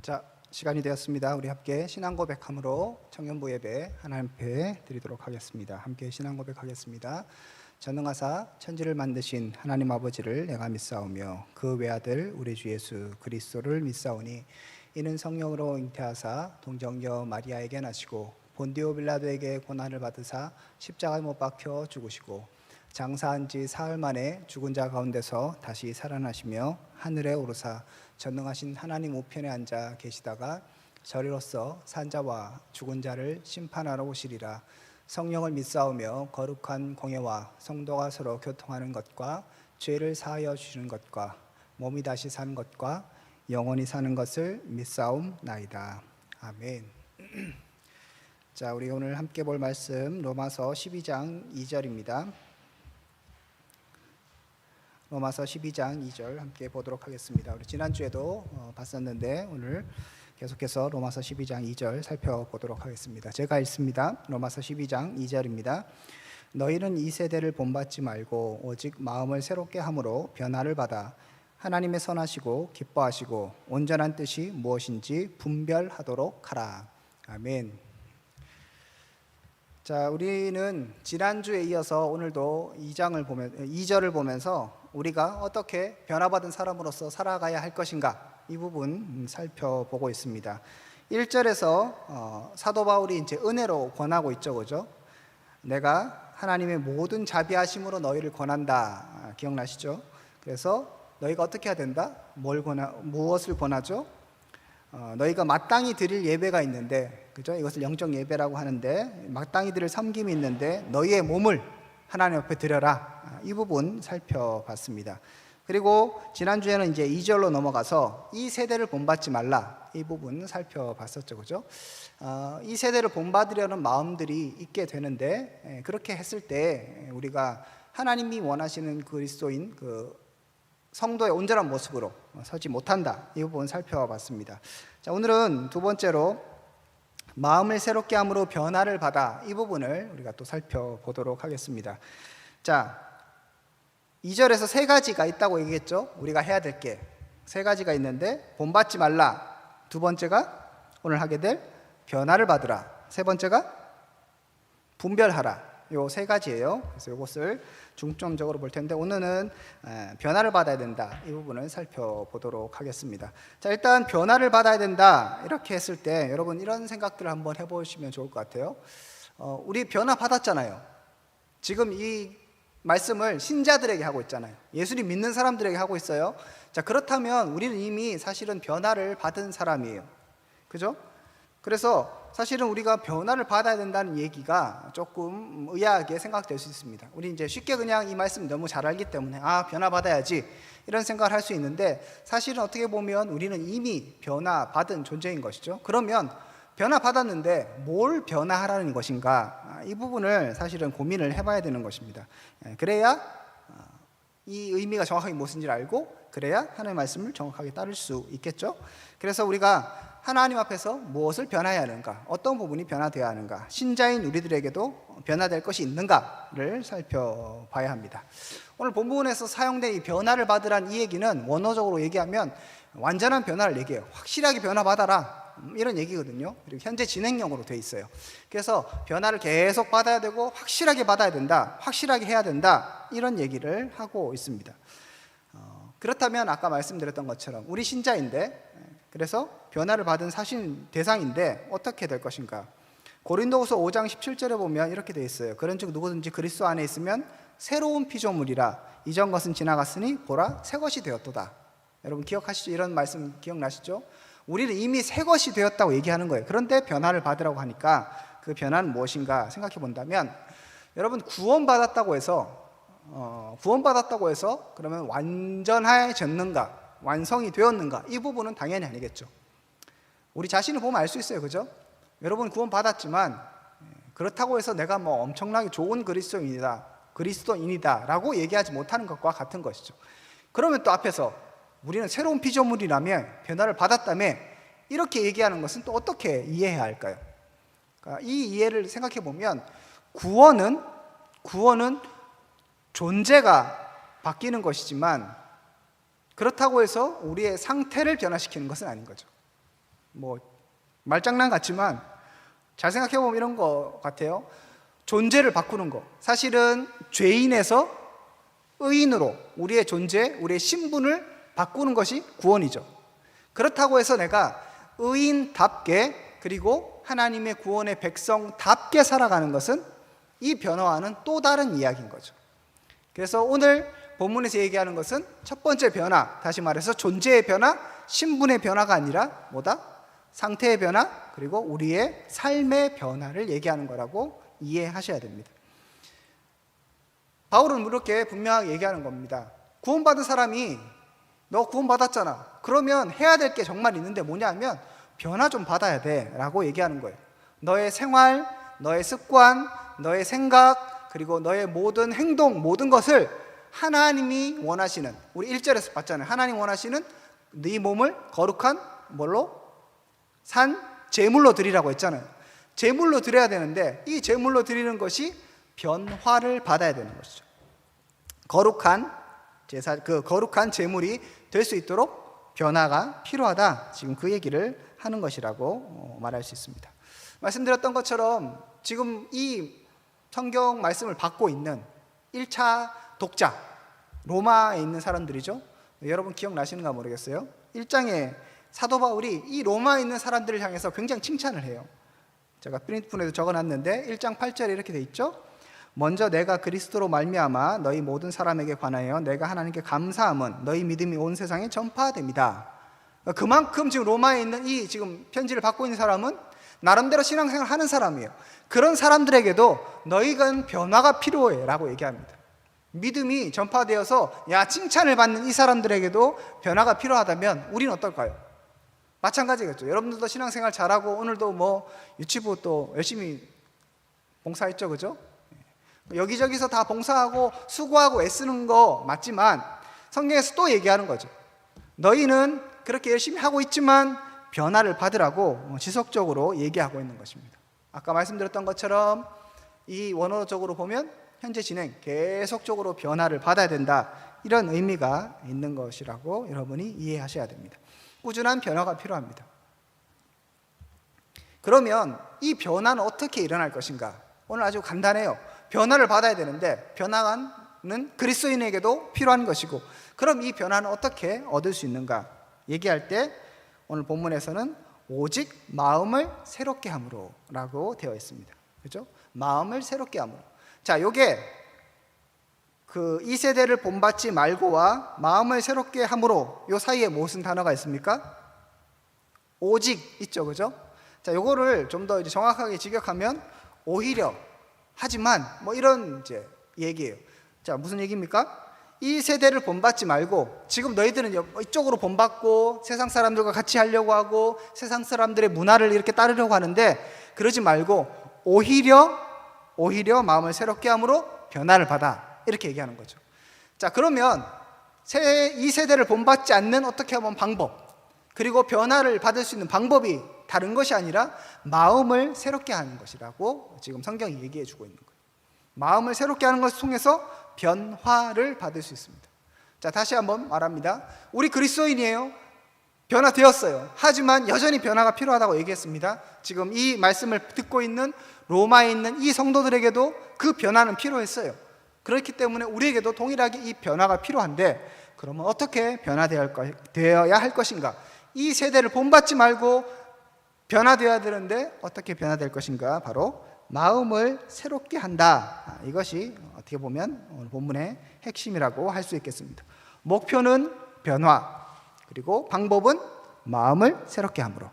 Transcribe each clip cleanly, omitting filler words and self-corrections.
자, 시간이 되었습니다. 우리 함께 신앙 고백함으로 청년부 예배 하나님 앞에 드리도록 하겠습니다. 함께 신앙 고백하겠습니다. 전능하사 천지를 만드신 하나님 아버지를 내가 믿사오며 그 외아들 우리 주 예수 그리스도를 믿사오니 이는 성령으로 잉태하사 동정녀 마리아에게 나시고 본디오 빌라도에게 고난을 받으사 십자가에 못 박혀 죽으시고 장사한 지 사흘 만에 죽은 자 가운데서 다시 살아나시며 하늘에 오르사 전능하신 하나님 우편에 앉아 계시다가 저리로서 산자와 죽은 자를 심판하러 오시리라. 성령을 믿사오며 거룩한 공예와 성도가 서로 교통하는 것과 죄를 사하여 주시는 것과 몸이 다시 사는 것과 영원히 사는 것을 믿사옵나이다. 아멘. 자, 우리 오늘 함께 볼 말씀 로마서 12장 2절입니다. 로마서 12장 2절 함께 보도록 하겠습니다. 우리 지난주에도 봤었는데 오늘 계속해서 로마서 12장 2절 살펴보도록 하겠습니다. 제가 읽습니다. 로마서 12장 2절입니다. 너희는 이 세대를 본받지 말고 오직 마음을 새롭게 함으로 변화를 받아 하나님의 선하시고 기뻐하시고 온전한 뜻이 무엇인지 분별하도록 하라. 아멘. 자, 우리는 지난주에 이어서 오늘도 2절을 보면서 우리가 어떻게 변화받은 사람으로서 살아가야 할 것인가 이 부분 살펴보고 있습니다. 1절에서 사도 바울이 이제 은혜로 권하고 있죠, 그죠? 내가 하나님의 모든 자비하심으로 너희를 권한다. 기억나시죠? 그래서 너희가 어떻게 해야 된다? 무엇을 권하죠? 너희가 마땅히 드릴 예배가 있는데, 그죠? 이것을 영적 예배라고 하는데 마땅히 드릴 섬김이 있는데 너희의 몸을 하나님 앞에 드려라. 이 부분 살펴봤습니다. 그리고 지난주에는 이제 2절로 넘어가서 이 세대를 본받지 말라. 이 부분 살펴봤었죠, 그죠? 이 세대를 본받으려는 마음들이 있게 되는데 그렇게 했을 때 우리가 하나님이 원하시는 그리스도인 그 성도의 온전한 모습으로 서지 못한다. 이 부분 살펴봤습니다. 자, 오늘은 두 번째로 마음을 새롭게 함으로 변화를 받아 이 부분을 우리가 또 살펴보도록 하겠습니다. 자, 2절에서 세 가지가 있다고 얘기했죠. 우리가 해야 될 게 세 가지가 있는데 본받지 말라. 두 번째가 오늘 하게 될 변화를 받으라. 세 번째가 분별하라. 요 세 가지예요. 그래서 이것을 중점적으로 볼 텐데 오늘은 변화를 받아야 된다. 이 부분을 살펴보도록 하겠습니다. 자, 일단 변화를 받아야 된다. 이렇게 했을 때 여러분 이런 생각들을 한번 해보시면 좋을 것 같아요. 우리 변화 받았잖아요. 지금 이 말씀을 신자들에게 하고 있잖아요. 예수님 믿는 사람들에게 하고 있어요. 자, 그렇다면 우리는 이미 사실은 변화를 받은 사람이에요. 그죠? 그래서 사실은 우리가 변화를 받아야 된다는 얘기가 조금 의아하게 생각될 수 있습니다. 우리 이제 쉽게 그냥 이 말씀 너무 잘 알기 때문에 변화 받아야지 이런 생각을 할 수 있는데 사실은 어떻게 보면 우리는 이미 변화 받은 존재인 것이죠. 그러면 변화 받았는데 뭘 변화하라는 것인가? 이 부분을 사실은 고민을 해봐야 되는 것입니다. 그래야 이 의미가 정확하게 무엇인지를 알고 그래야 하나님의 말씀을 정확하게 따를 수 있겠죠. 그래서 우리가 하나님 앞에서 무엇을 변화해야 하는가, 어떤 부분이 변화되어야 하는가, 신자인 우리들에게도 변화될 것이 있는가를 살펴봐야 합니다. 오늘 본문에서 사용된 이 변화를 받으란 이 얘기는 원어적으로 얘기하면 완전한 변화를 얘기해요. 확실하게 변화받아라 이런 얘기거든요. 그리고 현재 진행형으로 돼 있어요. 그래서 변화를 계속 받아야 되고 확실하게 받아야 된다, 확실하게 해야 된다 이런 얘기를 하고 있습니다. 그렇다면 아까 말씀드렸던 것처럼 우리 신자인데 그래서 변화를 받은 사신 대상인데 어떻게 될 것인가? 고린도후서 5장 17절에 보면 이렇게 되어 있어요. 그런즉 누구든지 그리스도 안에 있으면 새로운 피조물이라 이전 것은 지나갔으니 보라 새 것이 되었도다. 여러분 기억하시죠? 이런 말씀 기억나시죠? 우리는 이미 새 것이 되었다고 얘기하는 거예요. 그런데 변화를 받으라고 하니까 그 변화는 무엇인가 생각해 본다면 여러분 구원받았다고 해서 그러면 완전해졌는가? 완성이 되었는가? 이 부분은 당연히 아니겠죠. 우리 자신을 보면 알 수 있어요. 그죠? 여러분 구원 받았지만 그렇다고 해서 내가 뭐 엄청나게 좋은 그리스도인이다 라고 얘기하지 못하는 것과 같은 것이죠. 그러면 또 앞에서 우리는 새로운 피조물이라며 변화를 받았다며 이렇게 얘기하는 것은 또 어떻게 이해해야 할까요? 그러니까 이 이해를 생각해 보면 구원은 존재가 바뀌는 것이지만 그렇다고 해서 우리의 상태를 변화시키는 것은 아닌 거죠. 뭐 말장난 같지만 잘 생각해 보면 이런 거 같아요. 존재를 바꾸는 거. 사실은 죄인에서 의인으로 우리의 존재, 우리의 신분을 바꾸는 것이 구원이죠. 그렇다고 해서 내가 의인답게 그리고 하나님의 구원의 백성답게 살아가는 것은 이 변화와는 또 다른 이야기인 거죠. 그래서 오늘 본문에서 얘기하는 것은 첫 번째 변화, 다시 말해서 존재의 변화, 신분의 변화가 아니라 뭐다? 상태의 변화, 그리고 우리의 삶의 변화를 얘기하는 거라고 이해하셔야 됩니다. 바울은 이렇게 분명하게 얘기하는 겁니다. 구원받은 사람이 너 구원받았잖아. 그러면 해야 될 게 정말 있는데 뭐냐 하면 변화 좀 받아야 돼 라고 얘기하는 거예요. 너의 생활, 너의 습관, 너의 생각, 그리고 너의 모든 행동, 모든 것을 하나님이 원하시는, 우리 1절에서 봤잖아요. 하나님 원하시는 네 몸을 거룩한 뭘로? 산 제물로 드리라고 했잖아요. 제물로 드려야 되는데 이 제물로 드리는 것이 변화를 받아야 되는 것이죠. 거룩한 제사, 그 거룩한 제물이 될 수 있도록 변화가 필요하다. 지금 그 얘기를 하는 것이라고 말할 수 있습니다. 말씀드렸던 것처럼 지금 이 성경 말씀을 받고 있는 1차 독자, 로마에 있는 사람들이죠. 여러분 기억나시는가 모르겠어요. 1장에 사도 바울이 이 로마에 있는 사람들을 향해서 굉장히 칭찬을 해요. 제가 프린트폰에도 적어놨는데 1장 8절에 이렇게 돼 있죠. 먼저 내가 그리스도로 말미암아 너희 모든 사람에게 관하여 내가 하나님께 감사함은 너희 믿음이 온 세상에 전파됩니다. 그만큼 지금 로마에 있는 이 지금 편지를 받고 있는 사람은 나름대로 신앙생활을 하는 사람이에요. 그런 사람들에게도 너희가 변화가 필요해 라고 얘기합니다. 믿음이 전파되어서 칭찬을 받는 이 사람들에게도 변화가 필요하다면 우리는 어떨까요? 마찬가지겠죠. 여러분들도 신앙생활 잘하고 오늘도 뭐 유치부 또 열심히 봉사했죠, 그죠? 여기저기서 다 봉사하고 수고하고 애쓰는 거 맞지만 성경에서 또 얘기하는 거죠. 너희는 그렇게 열심히 하고 있지만 변화를 받으라고 지속적으로 얘기하고 있는 것입니다. 아까 말씀드렸던 것처럼 이 원어적으로 보면 현재 진행, 계속적으로 변화를 받아야 된다, 이런 의미가 있는 것이라고 여러분이 이해하셔야 됩니다. 꾸준한 변화가 필요합니다. 그러면 이 변화는 어떻게 일어날 것인가? 오늘 아주 간단해요. 변화를 받아야 되는데 변화는 그리스도인에게도 필요한 것이고, 그럼 이 변화는 어떻게 얻을 수 있는가 얘기할 때 오늘 본문에서는 오직 마음을 새롭게 함으로 라고 되어 있습니다. 그렇죠? 마음을 새롭게 함으로. 자, 요게 그 이 세대를 본받지 말고와 마음을 새롭게 함으로 요 사이에 무슨 단어가 있습니까? 오직 있죠, 그죠? 자, 요거를 좀 더 정확하게 직역하면 오히려, 하지만 뭐 이런 이제 얘기예요. 자, 무슨 얘기입니까? 이 세대를 본받지 말고, 지금 너희들은 이쪽으로 본받고 세상 사람들과 같이 하려고 하고 세상 사람들의 문화를 이렇게 따르려고 하는데 그러지 말고 오히려 마음을 새롭게 함으로 변화를 받아, 이렇게 얘기하는 거죠. 자, 그러면 이 세대를 본받지 않는 어떻게 하면 방법, 그리고 변화를 받을 수 있는 방법이 다른 것이 아니라 마음을 새롭게 하는 것이라고 지금 성경이 얘기해 주고 있는 거예요. 마음을 새롭게 하는 것을 통해서 변화를 받을 수 있습니다. 자, 다시 한번 말합니다. 우리 그리스도인이에요. 변화되었어요. 하지만 여전히 변화가 필요하다고 얘기했습니다. 지금 이 말씀을 듣고 있는 로마에 있는 이 성도들에게도 그 변화는 필요했어요. 그렇기 때문에 우리에게도 동일하게 이 변화가 필요한데, 그러면 어떻게 변화되어야 할 것인가? 이 세대를 본받지 말고 변화되어야 되는데 어떻게 변화될 것인가? 바로 마음을 새롭게 한다. 이것이 어떻게 보면 오늘 본문의 핵심이라고 할 수 있겠습니다. 목표는 변화, 그리고 방법은 마음을 새롭게 함으로.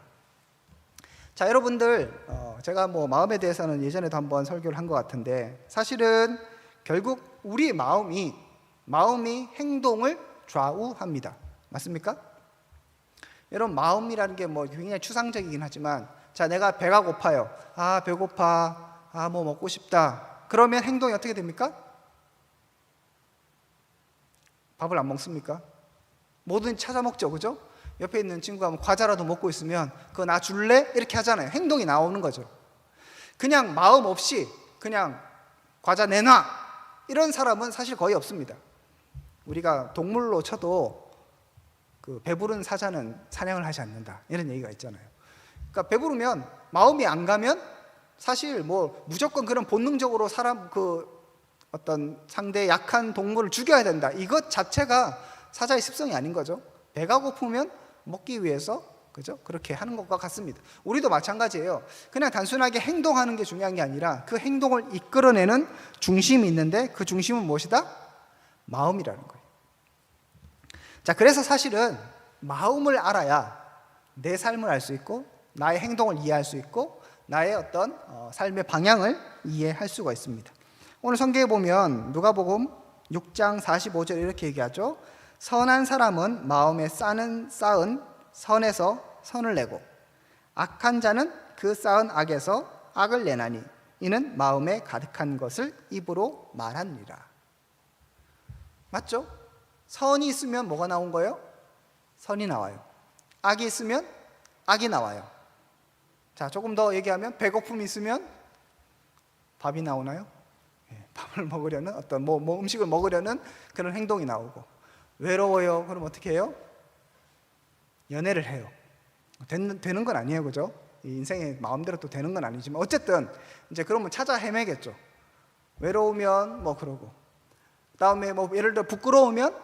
자, 여러분들, 제가 뭐 마음에 대해서는 예전에도 한번 설교를 한 것 같은데, 사실은 결국 우리 마음이 행동을 좌우합니다. 맞습니까? 여러분, 마음이라는 게 뭐 굉장히 추상적이긴 하지만, 자, 내가 배가 고파요. 아, 배고파. 아, 뭐 먹고 싶다. 그러면 행동이 어떻게 됩니까? 밥을 안 먹습니까? 뭐든 찾아 먹죠, 그죠? 옆에 있는 친구가 뭐 과자라도 먹고 있으면 그거 나 줄래? 이렇게 하잖아요. 행동이 나오는 거죠. 그냥 마음 없이 그냥 과자 내놔, 이런 사람은 사실 거의 없습니다. 우리가 동물로 쳐도 그 배부른 사자는 사냥을 하지 않는다, 이런 얘기가 있잖아요. 그러니까 배부르면 마음이 안 가면 사실 뭐 무조건 그런 본능적으로 사람 어떤 상대 약한 동물을 죽여야 된다, 이것 자체가 사자의 습성이 아닌 거죠. 배가 고프면 먹기 위해서, 그죠? 그렇게 하는 것과 같습니다. 우리도 마찬가지예요. 그냥 단순하게 행동하는 게 중요한 게 아니라 그 행동을 이끌어내는 중심이 있는데 그 중심은 무엇이다? 마음이라는 거예요. 자, 그래서 사실은 마음을 알아야 내 삶을 알 수 있고 나의 행동을 이해할 수 있고 나의 어떤 삶의 방향을 이해할 수가 있습니다. 오늘 성경에 보면 누가복음 6장 45절 이렇게 얘기하죠. 선한 사람은 마음에 쌓은 선에서 선을 내고 악한 자는 그 쌓은 악에서 악을 내나니 이는 마음에 가득한 것을 입으로 말하느니라. 맞죠? 선이 있으면 뭐가 나온 거예요? 선이 나와요. 악이 있으면 악이 나와요. 자, 조금 더 얘기하면 배고픔이 있으면 밥이 나오나요? 밥을 먹으려는 어떤 음식을 먹으려는 그런 행동이 나오고, 외로워요. 그럼 어떻게 해요? 연애를 해요. 되는 건 아니에요, 그죠? 이 인생에 마음대로 또 되는 건 아니지만 어쨌든 이제 그러면 찾아 헤매겠죠. 외로우면 뭐 그러고, 그다음에 뭐 예를 들어 부끄러우면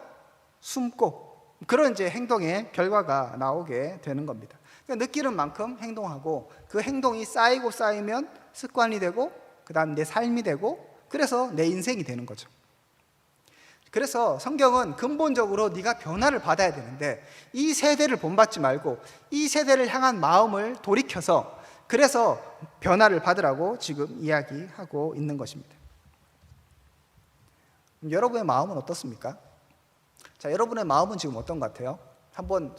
숨고, 그런 이제 행동의 결과가 나오게 되는 겁니다. 그러니까 느끼는 만큼 행동하고 그 행동이 쌓이고 쌓이면 습관이 되고 그다음 내 삶이 되고 그래서 내 인생이 되는 거죠. 그래서 성경은 근본적으로 네가 변화를 받아야 되는데 이 세대를 본받지 말고 이 세대를 향한 마음을 돌이켜서 그래서 변화를 받으라고 지금 이야기하고 있는 것입니다. 여러분의 마음은 어떻습니까? 자, 여러분의 마음은 지금 어떤 것 같아요? 한번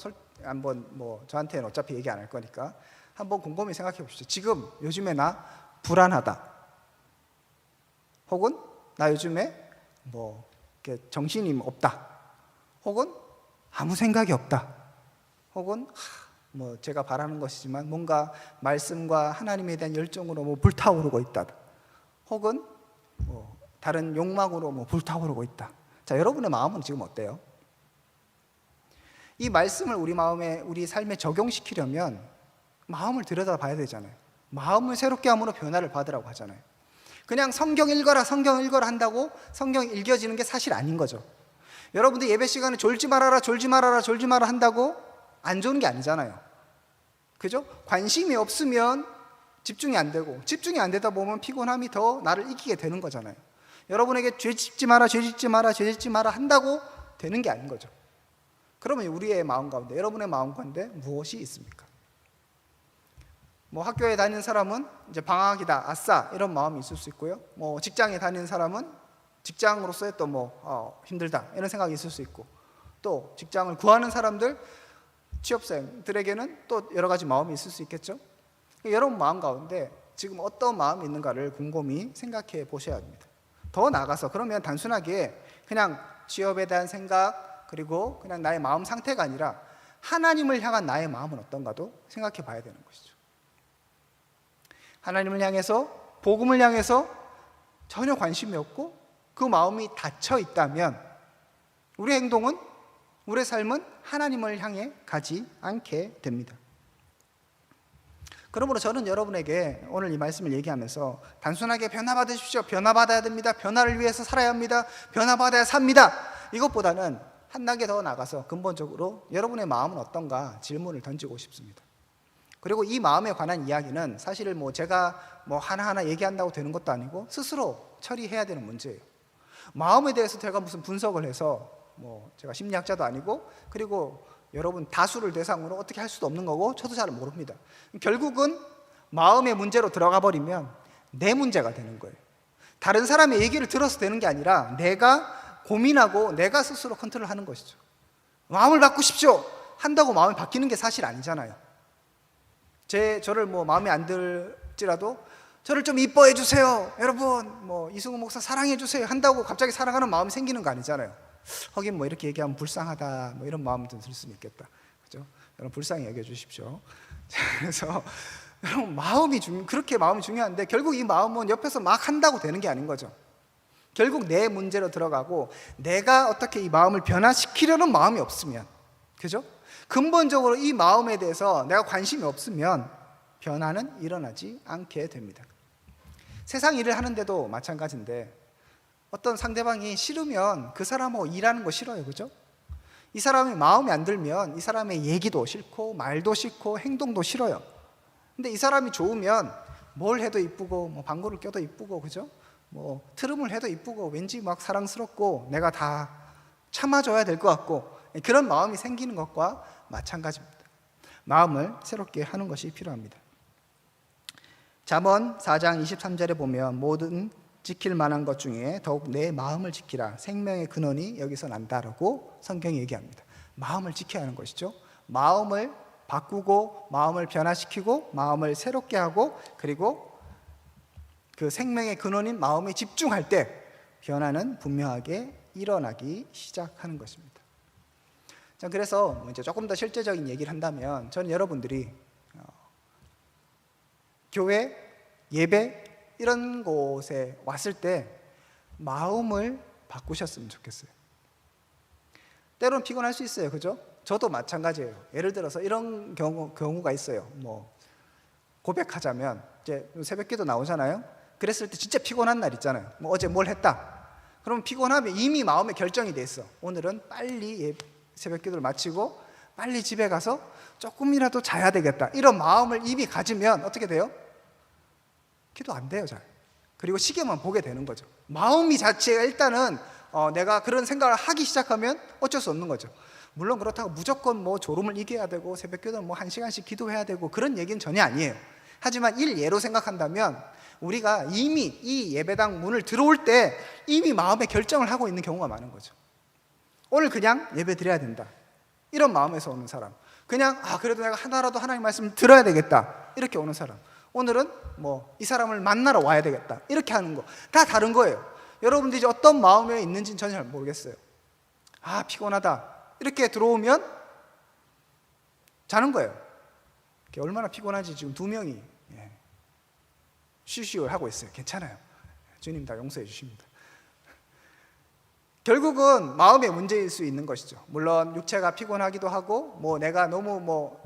뭐 저한테는 어차피 얘기 안 할 거니까 한번 곰곰이 생각해 보십시오. 지금 요즘에 나 불안하다, 혹은 나 요즘에 뭐 정신이 없다, 혹은 아무 생각이 없다, 혹은 뭐 제가 바라는 것이지만 뭔가 말씀과 하나님에 대한 열정으로 뭐 불타오르고 있다, 혹은 뭐 다른 욕망으로 뭐 불타오르고 있다. 자, 여러분의 마음은 지금 어때요? 이 말씀을 우리 마음에, 우리 삶에 적용시키려면 마음을 들여다봐야 되잖아요. 마음을 새롭게 함으로 변화를 받으라고 하잖아요. 그냥 성경 읽어라 한다고 성경이 읽혀지는 게 사실 아닌 거죠. 여러분들 예배 시간에 졸지 말아라 한다고 안 좋은 게 아니잖아요. 그죠? 관심이 없으면 집중이 안 되고, 집중이 안 되다 보면 피곤함이 더 나를 이기게 되는 거잖아요. 여러분에게 죄 짓지 마라 한다고 되는 게 아닌 거죠. 그러면 우리의 마음 가운데, 여러분의 마음 가운데 무엇이 있습니까? 뭐 학교에 다니는 사람은 이제 방학이다, 아싸, 이런 마음이 있을 수 있고요. 뭐 직장에 다니는 사람은 직장으로서의 또 힘들다, 이런 생각이 있을 수 있고, 또 직장을 구하는 사람들, 취업생들에게는 또 여러 가지 마음이 있을 수 있겠죠. 여러분 마음 가운데 지금 어떤 마음이 있는가를 곰곰이 생각해 보셔야 합니다. 더 나아가서 그러면 단순하게 그냥 취업에 대한 생각, 그리고 그냥 나의 마음 상태가 아니라 하나님을 향한 나의 마음은 어떤가도 생각해 봐야 되는 것이죠. 하나님을 향해서, 복음을 향해서 전혀 관심이 없고 그 마음이 닫혀 있다면 우리의 행동은, 우리의 삶은 하나님을 향해 가지 않게 됩니다. 그러므로 저는 여러분에게 오늘 이 말씀을 얘기하면서 단순하게 변화받으십시오, 변화받아야 됩니다, 변화를 위해서 살아야 합니다, 변화받아야 삽니다, 이것보다는 한 단계 더 나가서 근본적으로 여러분의 마음은 어떤가 질문을 던지고 싶습니다. 그리고 이 마음에 관한 이야기는 사실 제가 하나하나 얘기한다고 되는 것도 아니고 스스로 처리해야 되는 문제예요. 마음에 대해서 제가 무슨 분석을 해서 제가 심리학자도 아니고, 그리고 여러분 다수를 대상으로 어떻게 할 수도 없는 거고 저도 잘 모릅니다. 결국은 마음의 문제로 들어가 버리면 내 문제가 되는 거예요. 다른 사람의 얘기를 들어서 되는 게 아니라 내가 고민하고 내가 스스로 컨트롤하는 것이죠. 마음을 바꾸십시오 한다고 마음이 바뀌는 게 사실 아니잖아요. 저를 마음에 안 들지라도 저를 좀 이뻐해 주세요, 여러분 이승우 목사 사랑해 주세요 한다고 갑자기 사랑하는 마음이 생기는 거 아니잖아요. 하긴 이렇게 얘기하면 불쌍하다 이런 마음도 들 수는 있겠다, 그죠? 여러분 불쌍히 여겨 주십시오. 그래서 여러분 그렇게 마음이 중요한데 결국 이 마음은 옆에서 막 한다고 되는 게 아닌 거죠. 결국 내 문제로 들어가고 내가 어떻게 이 마음을 변화시키려는 마음이 없으면, 그죠? 근본적으로 이 마음에 대해서 내가 관심이 없으면 변화는 일어나지 않게 됩니다. 세상 일을 하는데도 마찬가지인데 어떤 상대방이 싫으면 그 사람하고 일하는 거 싫어요. 그죠? 이 사람이 마음에 안 들면 이 사람의 얘기도 싫고 말도 싫고 행동도 싫어요. 근데 이 사람이 좋으면 뭘 해도 이쁘고 뭐 방구를 껴도 이쁘고 그죠? 뭐 트름을 해도 이쁘고 왠지 막 사랑스럽고 내가 다 참아줘야 될 것 같고 그런 마음이 생기는 것과 마찬가지입니다. 마음을 새롭게 하는 것이 필요합니다. 잠언 4장 23절에 보면 모든 지킬 만한 것 중에 더욱 내 마음을 지키라. 생명의 근원이 여기서 난다라고 성경이 얘기합니다. 마음을 지켜야 하는 것이죠. 마음을 바꾸고 마음을 변화시키고 마음을 새롭게 하고 그리고 그 생명의 근원인 마음에 집중할 때 변화는 분명하게 일어나기 시작하는 것입니다. 자, 그래서 이제 조금 더 실제적인 얘기를 한다면 저는 여러분들이 교회, 예배 이런 곳에 왔을 때 마음을 바꾸셨으면 좋겠어요. 때로는 피곤할 수 있어요. 그죠? 저도 마찬가지예요. 예를 들어서 이런 경우가 있어요. 뭐 고백하자면 이제 새벽기도 나오잖아요. 그랬을 때 진짜 피곤한 날 있잖아요. 뭐 어제 뭘 했다. 그럼 피곤하면 이미 마음에 결정이 돼 있어. 오늘은 빨리 새벽기도를 마치고 빨리 집에 가서 조금이라도 자야 되겠다. 이런 마음을 이미 가지면 어떻게 돼요? 기도 안 돼요, 잘. 그리고 시계만 보게 되는 거죠. 마음이 자체가 일단은 내가 그런 생각을 하기 시작하면 어쩔 수 없는 거죠. 물론 그렇다고 무조건 뭐 졸음을 이겨야 되고 새벽기도는 뭐 1시간씩 기도해야 되고 그런 얘기는 전혀 아니에요. 하지만 일예로 생각한다면 우리가 이미 이 예배당 문을 들어올 때 이미 마음에 결정을 하고 있는 경우가 많은 거죠. 오늘 그냥 예배 드려야 된다. 이런 마음에서 오는 사람. 그냥 그래도 내가 하나라도 하나님 말씀을 들어야 되겠다. 이렇게 오는 사람. 오늘은 뭐 이 사람을 만나러 와야 되겠다. 이렇게 하는 거. 다 다른 거예요. 여러분들이 이제 어떤 마음에 있는지는 전혀 잘 모르겠어요. 피곤하다. 이렇게 들어오면 자는 거예요. 얼마나 피곤하지. 지금 2명이 쉬쉬 하고 있어요. 괜찮아요. 주님 다 용서해 주십니다. 결국은 마음의 문제일 수 있는 것이죠. 물론 육체가 피곤하기도 하고 뭐 내가 너무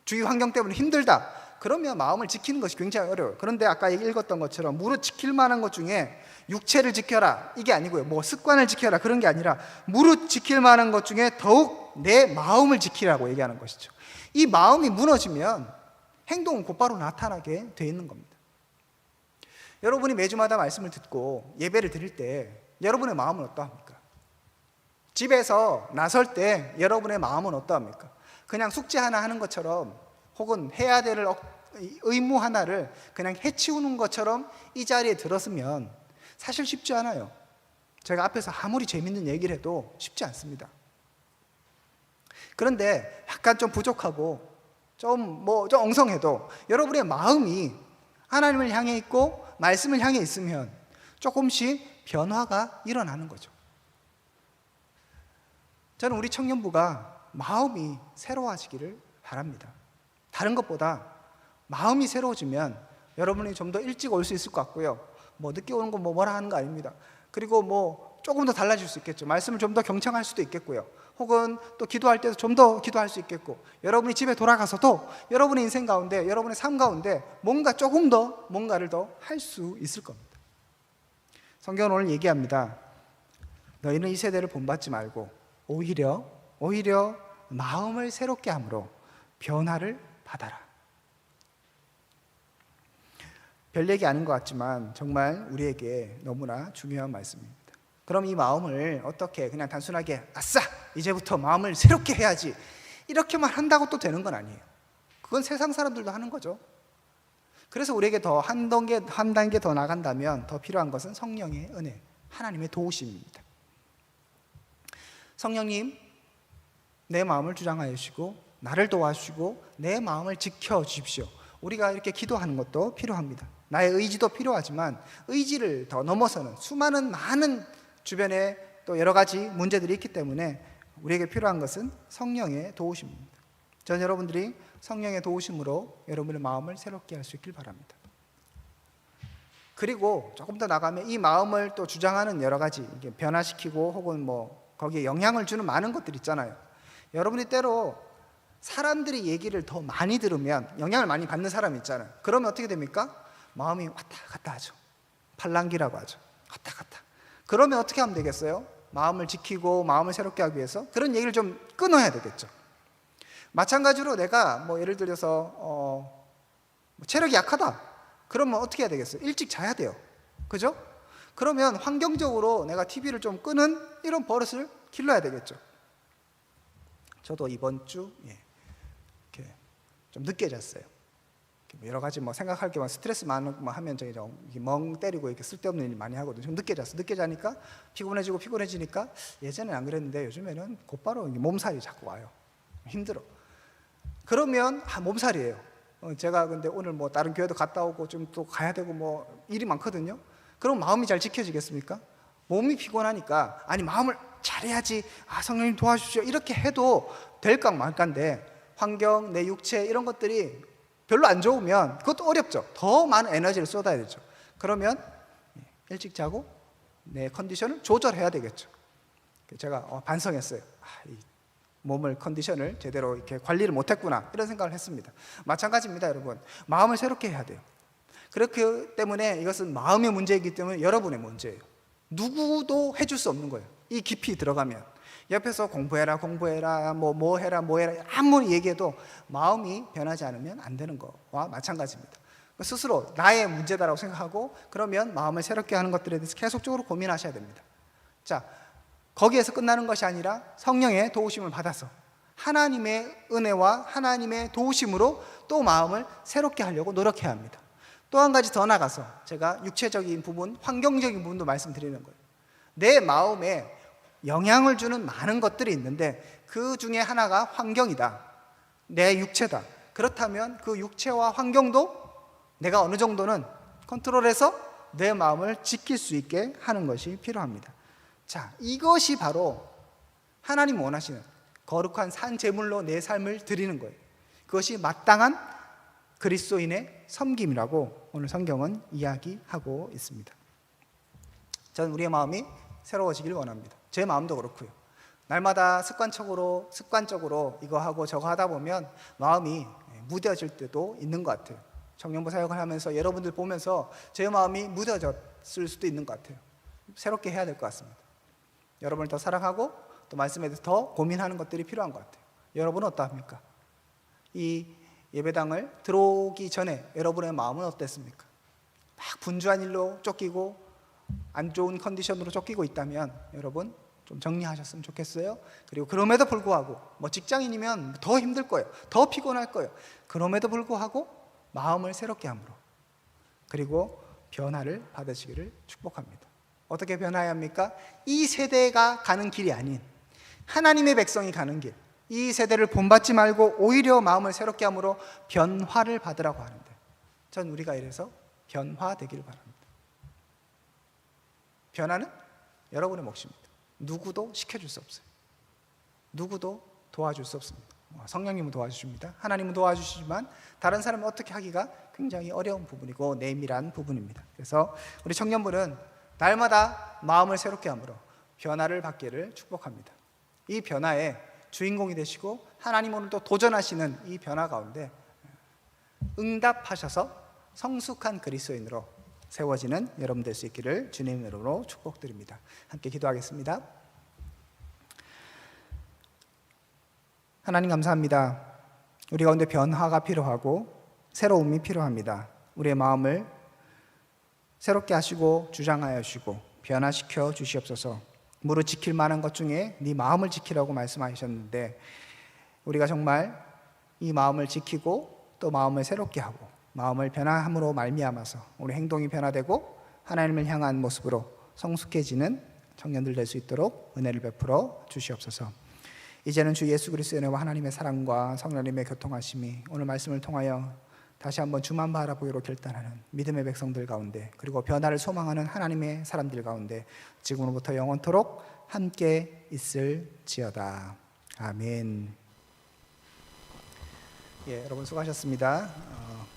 주위 환경 때문에 힘들다. 그러면 마음을 지키는 것이 굉장히 어려워요. 그런데 아까 읽었던 것처럼 무릇 지킬 만한 것 중에 육체를 지켜라 이게 아니고요. 뭐 습관을 지켜라 그런 게 아니라 무릇 지킬 만한 것 중에 더욱 내 마음을 지키라고 얘기하는 것이죠. 이 마음이 무너지면 행동은 곧바로 나타나게 돼 있는 겁니다. 여러분이 매주마다 말씀을 듣고 예배를 드릴 때 여러분의 마음은 어떠합니까? 집에서 나설 때 여러분의 마음은 어떠합니까? 그냥 숙제 하나 하는 것처럼 혹은 해야 될 의무 하나를 그냥 해치우는 것처럼 이 자리에 들었으면 사실 쉽지 않아요. 제가 앞에서 아무리 재밌는 얘기를 해도 쉽지 않습니다. 그런데 약간 좀 부족하고 좀 엉성해도 여러분의 마음이 하나님을 향해 있고 말씀을 향해 있으면 조금씩 변화가 일어나는 거죠. 저는 우리 청년부가 마음이 새로워지기를 바랍니다. 다른 것보다 마음이 새로워지면 여러분이 좀 더 일찍 올 수 있을 것 같고요. 뭐 늦게 오는 건 뭐라 하는 거 아닙니다. 그리고 뭐 조금 더 달라질 수 있겠죠. 말씀을 좀 더 경청할 수도 있겠고요. 혹은 또 기도할 때도 좀 더 기도할 수 있겠고, 여러분이 집에 돌아가서도 여러분의 인생 가운데, 여러분의 삶 가운데 뭔가 조금 더 뭔가를 더 할 수 있을 겁니다. 성경은 오늘 얘기합니다. 너희는 이 세대를 본받지 말고 오히려 마음을 새롭게 함으로 변화를 받아라. 별 얘기 아닌 것 같지만 정말 우리에게 너무나 중요한 말씀입니다. 그럼 이 마음을 어떻게 그냥 단순하게 아싸! 이제부터 마음을 새롭게 해야지 이렇게만 한다고 또 되는 건 아니에요. 그건 세상 사람들도 하는 거죠. 그래서 우리에게 더 한 단계 더 나간다면 더 필요한 것은 성령의 은혜, 하나님의 도우심입니다. 성령님, 내 마음을 주장하여 주시고 나를 도와주시고 내 마음을 지켜주십시오. 우리가 이렇게 기도하는 것도 필요합니다. 나의 의지도 필요하지만 의지를 더 넘어서는 많은 주변에 또 여러 가지 문제들이 있기 때문에 우리에게 필요한 것은 성령의 도우심입니다. 전 여러분들이 성령의 도우심으로 여러분의 마음을 새롭게 할 수 있길 바랍니다. 그리고 조금 더 나가면 이 마음을 또 주장하는 여러 가지 변화시키고 혹은 거기에 영향을 주는 많은 것들 있잖아요. 여러분이 때로 사람들이 얘기를 더 많이 들으면 영향을 많이 받는 사람 있잖아요. 그러면 어떻게 됩니까? 마음이 왔다 갔다 하죠. 팔랑귀라고 하죠. 왔다 갔다. 그러면 어떻게 하면 되겠어요? 마음을 지키고 마음을 새롭게 하기 위해서 그런 얘기를 좀 끊어야 되겠죠. 마찬가지로 내가 뭐 예를 들어서 체력이 약하다. 그러면 어떻게 해야 되겠어요? 일찍 자야 돼요. 그죠? 그러면 환경적으로 내가 TV를 좀 끄는 이런 버릇을 길러야 되겠죠. 저도 이번 주 이렇게 좀 늦게 잤어요. 여러 가지 뭐 생각할 게 스트레스 많고 하면 저기 멍 때리고 이렇게 쓸데없는 일 많이 하거든요. 좀 늦게 잤어. 늦게 자니까 피곤해지니까 예전에는 안 그랬는데 요즘에는 곧바로 몸살이 자꾸 와요. 힘들어. 그러면 몸살이에요. 제가 근데 오늘 뭐 다른 교회도 갔다 오고 좀 또 가야 되고 뭐 일이 많거든요. 그럼 마음이 잘 지켜지겠습니까? 몸이 피곤하니까 아니 마음을 잘해야지, 성령님 도와주십시오 이렇게 해도 될까 말까인데 환경, 내 육체 이런 것들이 별로 안 좋으면 그것도 어렵죠. 더 많은 에너지를 쏟아야 되죠. 그러면 일찍 자고 내 컨디션을 조절해야 되겠죠. 제가 반성했어요. 이 몸을 컨디션을 제대로 이렇게 관리를 못했구나 이런 생각을 했습니다. 마찬가지입니다, 여러분. 마음을 새롭게 해야 돼요. 그렇기 때문에 이것은 마음의 문제이기 때문에 여러분의 문제예요. 누구도 해줄 수 없는 거예요. 이 깊이 들어가면 옆에서 공부해라 뭐 해라 아무리 얘기해도 마음이 변하지 않으면 안 되는 거와 마찬가지입니다. 스스로 나의 문제다라고 생각하고 그러면 마음을 새롭게 하는 것들에 대해서 계속적으로 고민하셔야 됩니다. 자, 거기에서 끝나는 것이 아니라 성령의 도우심을 받아서 하나님의 은혜와 하나님의 도우심으로 또 마음을 새롭게 하려고 노력해야 합니다. 또 한 가지 더 나가서 제가 육체적인 부분, 환경적인 부분도 말씀드리는 거예요. 내 마음에 영향을 주는 많은 것들이 있는데 그 중에 하나가 환경이다. 내 육체다. 그렇다면 그 육체와 환경도 내가 어느 정도는 컨트롤해서 내 마음을 지킬 수 있게 하는 것이 필요합니다. 자, 이것이 바로 하나님 원하시는 거룩한 산 제물로 내 삶을 드리는 거예요. 그것이 마땅한 그리스도인의 섬김이라고 오늘 성경은 이야기하고 있습니다. 저는 우리의 마음이 새로워지길 원합니다. 제 마음도 그렇고요. 날마다 습관적으로 이거 하고 저거 하다 보면 마음이 무뎌질 때도 있는 것 같아요. 청년부 사역을 하면서 여러분들 보면서 제 마음이 무뎌졌을 수도 있는 것 같아요. 새롭게 해야 될 것 같습니다. 여러분을 더 사랑하고 또 말씀에 대해서 더 고민하는 것들이 필요한 것 같아요. 여러분은 어떠합니까? 이 예배당을 들어오기 전에 여러분의 마음은 어땠습니까? 막 분주한 일로 쫓기고 안 좋은 컨디션으로 쫓기고 있다면 여러분 좀 정리하셨으면 좋겠어요. 그리고 그럼에도 불구하고 뭐 직장인이면 더 힘들 거예요. 더 피곤할 거예요. 그럼에도 불구하고 마음을 새롭게 함으로 그리고 변화를 받으시기를 축복합니다. 어떻게 변화해야 합니까? 이 세대가 가는 길이 아닌 하나님의 백성이 가는 길, 이 세대를 본받지 말고 오히려 마음을 새롭게 함으로 변화를 받으라고 하는데 전 우리가 이래서 변화되기를 바랍니다. 변화는 여러분의 몫입니다. 누구도 시켜줄 수 없어요. 누구도 도와줄 수 없습니다. 성령님은 도와주십니다. 하나님은 도와주시지만 다른 사람은 어떻게 하기가 굉장히 어려운 부분이고 내밀한 부분입니다. 그래서 우리 청년부는 날마다 마음을 새롭게 함으로 변화를 받기를 축복합니다. 이 변화에 주인공이 되시고 하나님 오늘 또 도전하시는 이 변화 가운데 응답하셔서 성숙한 그리스도인으로 세워지는 여러분 될 수 있기를 주님의 이름으로 축복드립니다. 함께 기도하겠습니다. 하나님 감사합니다. 우리 가운데 변화가 필요하고 새로움이 필요합니다. 우리의 마음을 새롭게 하시고 주장하여 주시고 변화시켜 주시옵소서. 무릇 지킬 만한 것 중에 네 마음을 지키라고 말씀하셨는데 우리가 정말 이 마음을 지키고 또 마음을 새롭게 하고 마음을 변화함으로 말미암아서 우리 행동이 변화되고 하나님을 향한 모습으로 성숙해지는 청년들 될 수 있도록 은혜를 베풀어 주시옵소서. 이제는 주 예수 그리스도의 은혜와 하나님의 사랑과 성령님의 교통하심이 오늘 말씀을 통하여 다시 한번 주만 바라보기로 결단하는 믿음의 백성들 가운데 그리고 변화를 소망하는 하나님의 사람들 가운데 지금으로부터 영원토록 함께 있을지어다. 아멘. 여러분 수고하셨습니다.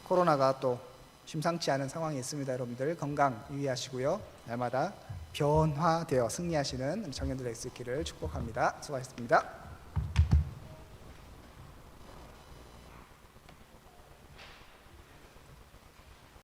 코로나가 또 심상치 않은 상황이 있습니다. 여러분들 건강 유의하시고요. 날마다 변화되어 승리하시는 청년들 될 수 있기를 축복합니다. 수고하셨습니다.